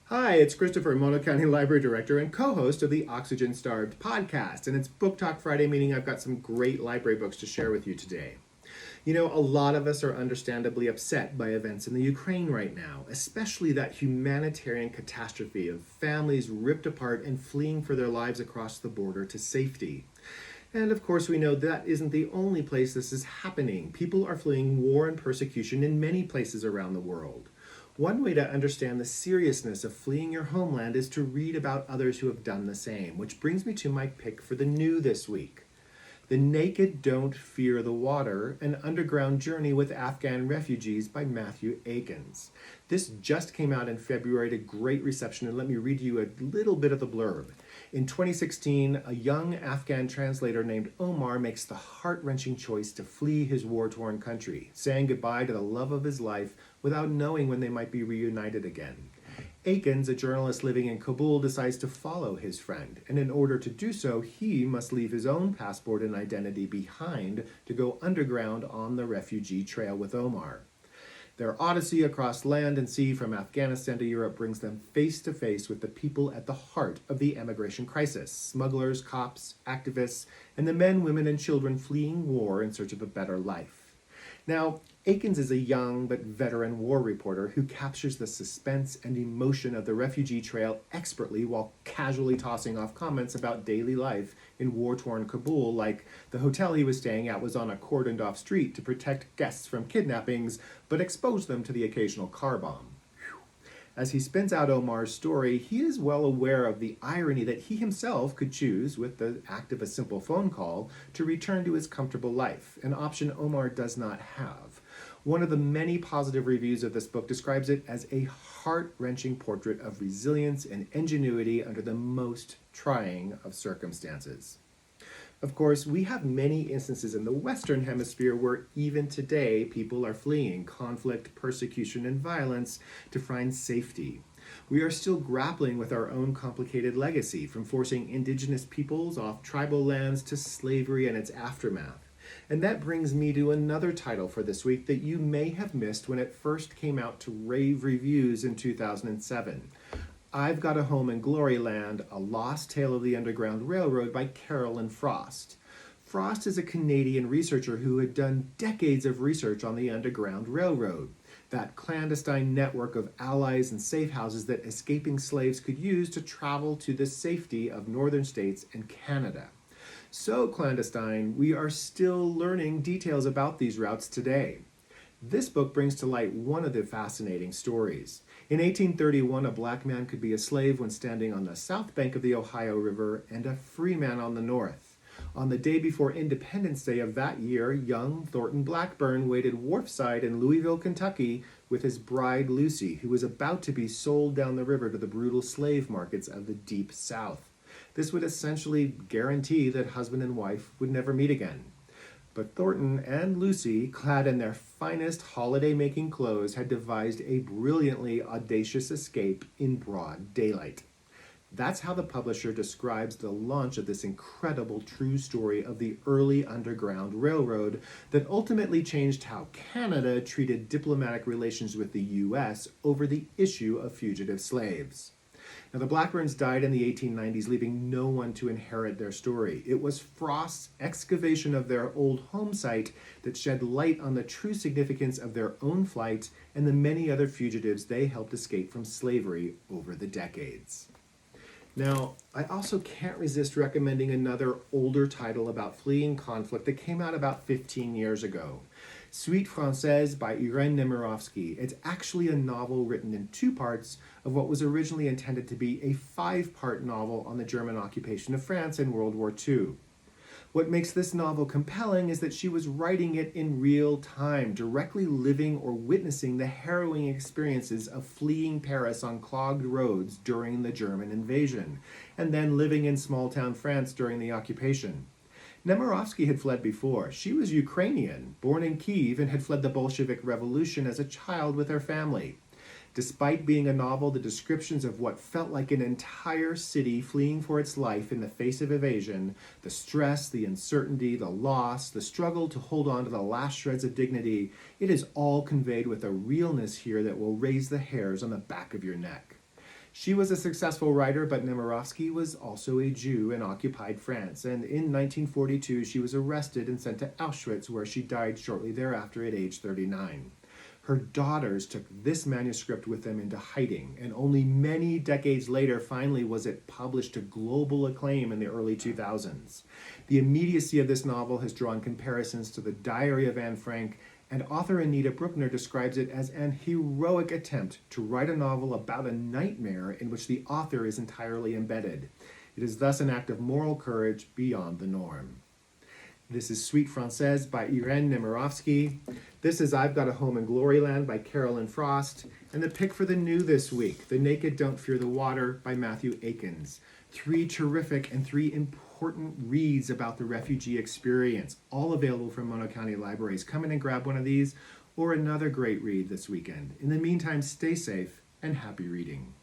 Hi, it's Christopher, Mono County Library Director and co-host of the Oxygen Starved podcast. And it's Book Talk Friday, meaning I've got some great library books to share with you today. You know, a lot of us are understandably upset by events in the Ukraine right now, especially that humanitarian catastrophe of families ripped apart and fleeing for their lives across the border to safety. And of course, we know that isn't the only place this is happening. People are fleeing war and persecution in many places around the world. One way to understand the seriousness of fleeing your homeland is to read about others who have done the same, which brings me to my pick for the new this week. The Naked Don't Fear the Water, An Underground Journey with Afghan Refugees by Matthew Akins. This just came out in February to great reception, and let me read you a little bit of the blurb. In 2016, a young Afghan translator named Omar makes the heart-wrenching choice to flee his war-torn country, saying goodbye to the love of his life without knowing when they might be reunited again. Akins, a journalist living in Kabul, decides to follow his friend, and in order to do so, he must leave his own passport and identity behind to go underground on the refugee trail with Omar. Their odyssey across land and sea from Afghanistan to Europe brings them face to face with the people at the heart of the emigration crisis: smugglers, cops, activists, and the men, women, and children fleeing war in search of a better life. Now, Akins is a young but veteran war reporter who captures the suspense and emotion of the refugee trail expertly while casually tossing off comments about daily life in war-torn Kabul, like the hotel he was staying at was on a cordoned-off street to protect guests from kidnappings, but expose them to the occasional car bomb. As he spins out Omar's story, he is well aware of the irony that he himself could choose, with the act of a simple phone call, to return to his comfortable life, an option Omar does not have. One of the many positive reviews of this book describes it as a heart-wrenching portrait of resilience and ingenuity under the most trying of circumstances. Of course, we have many instances in the Western Hemisphere where even today people are fleeing conflict, persecution, and violence to find safety. We are still grappling with our own complicated legacy, from forcing indigenous peoples off tribal lands to slavery and its aftermath. And that brings me to another title for this week that you may have missed when it first came out to rave reviews in 2007. I've Got a Home in Gloryland, A Lost Tale of the Underground Railroad by Carolyn Frost. Frost is a Canadian researcher who had done decades of research on the Underground Railroad, that clandestine network of allies and safe houses that escaping slaves could use to travel to the safety of northern states and Canada. So clandestine, we are still learning details about these routes today. This book brings to light one of the fascinating stories. In 1831, a black man could be a slave when standing on the south bank of the Ohio River and a free man on the north. On the day before Independence Day of that year, young Thornton Blackburn waited wharfside in Louisville, Kentucky, with his bride Lucy, who was about to be sold down the river to the brutal slave markets of the Deep South. This would essentially guarantee that husband and wife would never meet again. But Thornton and Lucy, clad in their finest holiday-making clothes, had devised a brilliantly audacious escape in broad daylight. That's how the publisher describes the launch of this incredible true story of the early Underground Railroad that ultimately changed how Canada treated diplomatic relations with the U.S. over the issue of fugitive slaves. Now, the Blackburns died in the 1890s, leaving no one to inherit their story. It was Frost's excavation of their old home site that shed light on the true significance of their own flight and the many other fugitives they helped escape from slavery over the decades. Now, I also can't resist recommending another older title about fleeing conflict that came out about 15 years ago. Suite Française by Irène Nemirovsky. It's actually a novel written in two parts of what was originally intended to be a five-part novel on the German occupation of France in World War II. What makes this novel compelling is that she was writing it in real time, directly living or witnessing the harrowing experiences of fleeing Paris on clogged roads during the German invasion, and then living in small-town France during the occupation. Nemirovsky had fled before. She was Ukrainian, born in Kyiv, and had fled the Bolshevik Revolution as a child with her family. Despite being a novel, the descriptions of what felt like an entire city fleeing for its life in the face of evasion, the stress, the uncertainty, the loss, the struggle to hold on to the last shreds of dignity, it is all conveyed with a realness here that will raise the hairs on the back of your neck. She was a successful writer, but Nemirovsky was also a Jew in occupied France, and in 1942 she was arrested and sent to Auschwitz, where she died shortly thereafter at age 39. Her daughters took this manuscript with them into hiding, and only many decades later finally was it published to global acclaim in the early 2000s. The immediacy of this novel has drawn comparisons to the Diary of Anne Frank, and author Anita Bruckner describes it as an heroic attempt to write a novel about a nightmare in which the author is entirely embedded. It is thus an act of moral courage beyond the norm. This is Suite Française by Irène Nemirovsky. This is I've Got a Home in Gloryland by Carolyn Frost. And the pick for the new this week, The Naked Don't Fear the Water by Matthew Akins. 3 terrific and 3 important reads about the refugee experience, all available from Mono County Libraries. Come in and grab one of these or another great read this weekend. In the meantime, stay safe and happy reading.